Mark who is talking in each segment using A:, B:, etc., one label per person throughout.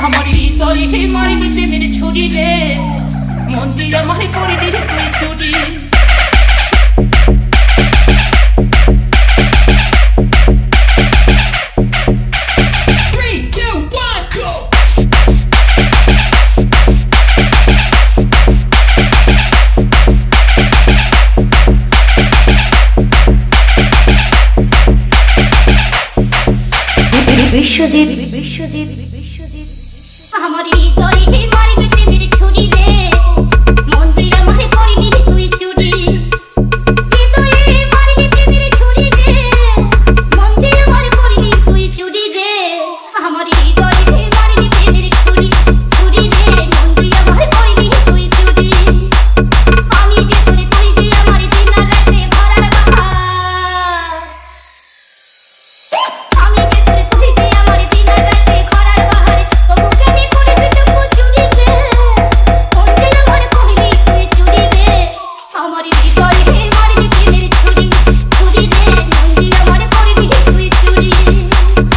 A: আমার হৃদয়ে মারিলি প্রেমের ছুরি রে, মন দিয়ে আমায় করে দিলি তুই চুরি।
B: বিশ্বজিৎ
C: আমার হৃদয়ে মারিলি প্রেমের ছুরি রে, মন দিয়ে আমায় করে দিলি তুই চুরি। হৃদয়ে মারিলি প্রেমের ছুরি রে, মন দিয়ে আমায় করে দিলি তুই চুরি রে। আমার হৃদয়ে মারিলি প্রেমের ছুরি, ছুরি রে, মন দিয়ে আমায় করে দিলি তুই চুরি। আমি যে তোরে, তুই যে আমার দিন রাতে ভরার বাহার। আমি যে তোরে, তুই যে আমার দিন রাতে ভরার বাহার। তবু কেন করিস টুকু চুরি রে, মন দিয়ে আমায় করে দিলি তুই চুরি রে। আমার হৃদয়ে মারিলি প্রেমের ছুরি, ছুরি রে, মন দিয়ে আমায় করে দিলি তুই চুরি।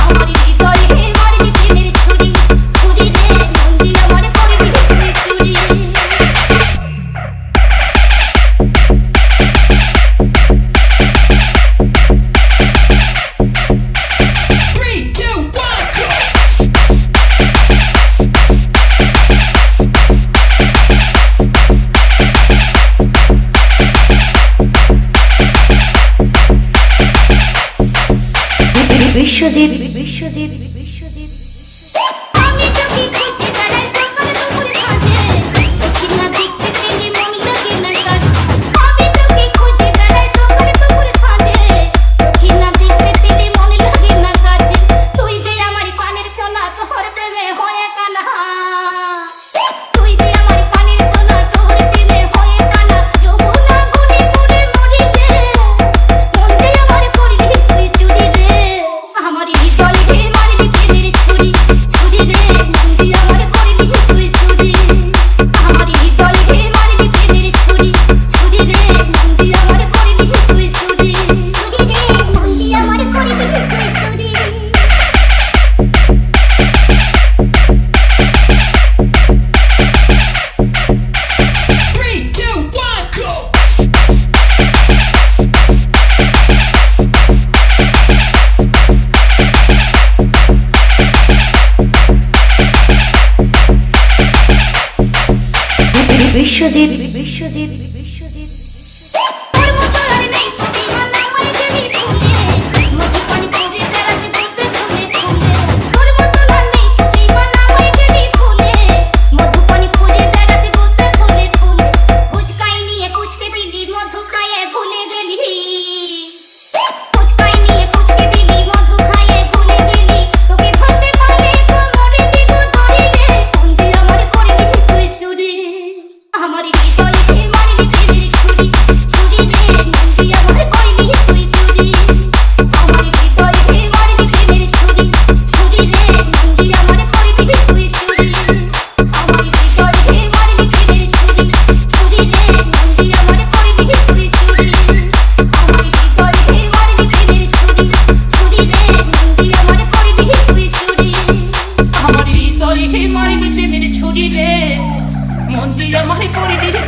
C: আমার হৃদয়ে মারিলি প্রেমের ছুরি, ছুরি রে, মন দিয়ে আমায় করে দিলি তুই চুরি।
B: বিশ্বজিৎ
C: আমি তোকে খুঁজে বেড়াই সকাল দুপুর সাঁঝে, সখী না দেখতে পেলে মন লাগে না কাছে। আমি তোকে খুঁজে বেড়াই সকাল দুপুর সাঁঝে, সখী না দেখতে পেলে মন লাগে না কাছে। তুই যে আমার কানের সোনা, তোর প্রেমে হয়ে কানা। তুই যে আমার কানের সোনা, তোর প্রেমে হয়ে কানা। যমুনা গুনে গুনে মরি রে, মন দিয়ে আমার করলি তুই চুরি রে। আমার হৃদয়ে মারিলি প্রেমের ছুরি, ছুরি রে, মন দিয়ে আমার করলি তুই চুরি। আমার হৃদয়ে মারিলি প্রেমের ছুরি, ছুরি রে, মন দিয়ে আমার করলি তুই চুরি। ছুরি রে, মন দিয়ে আমার করলি তুই চুরি।
B: বিশ্বজিৎ
C: তোর মতো আর নেই জীবন আমায় যদি ভুলে, মধু পানি করে বেড়াসি বসে ফুলে ফুলে। তোর মতো আর নেই জীবন আমায় যদি ভুলে, মধু পানি করে বেড়াসি বসে ফুলে ফুলে। ফুচকাই নিয়ে ফুচকে দিলি, মধু খাইয়ে ভুলে গেলি। ফুচকাই নিয়ে ফুচকে দিলি, মধু খাইয়ে ভুলে গেলি। তোকে ধরতে পারলে কোমরে দিব ধরে রে, মন দিয়ে আমার করে দিলি তুই চুরি। আমার হৃদয়ে মারিলি প্রেমের ছুরি, ছুরি রে, মন দিয়ে আমায় করলি তুই চুরি। আমার হৃদয়ে মারিলি প্রেমের ছুরি, ছুরি রে, মন দিয়ে আমায় করলি তুই চুরি। আমার হৃদয়ে মারিলি প্রেমের ছুরি, ছুরি রে, মন দিয়ে আমায় করলি তুই চুরি। আমার হৃদয়ে মারিলি প্রেমের ছুরি, ছুরি রে, মন দিয়ে আমায় করলি তুই চুরি।
A: আমার হৃদয়ে মারিলি প্রেমের ছুরি রে, মন দিয়ে আমায় করে দিলি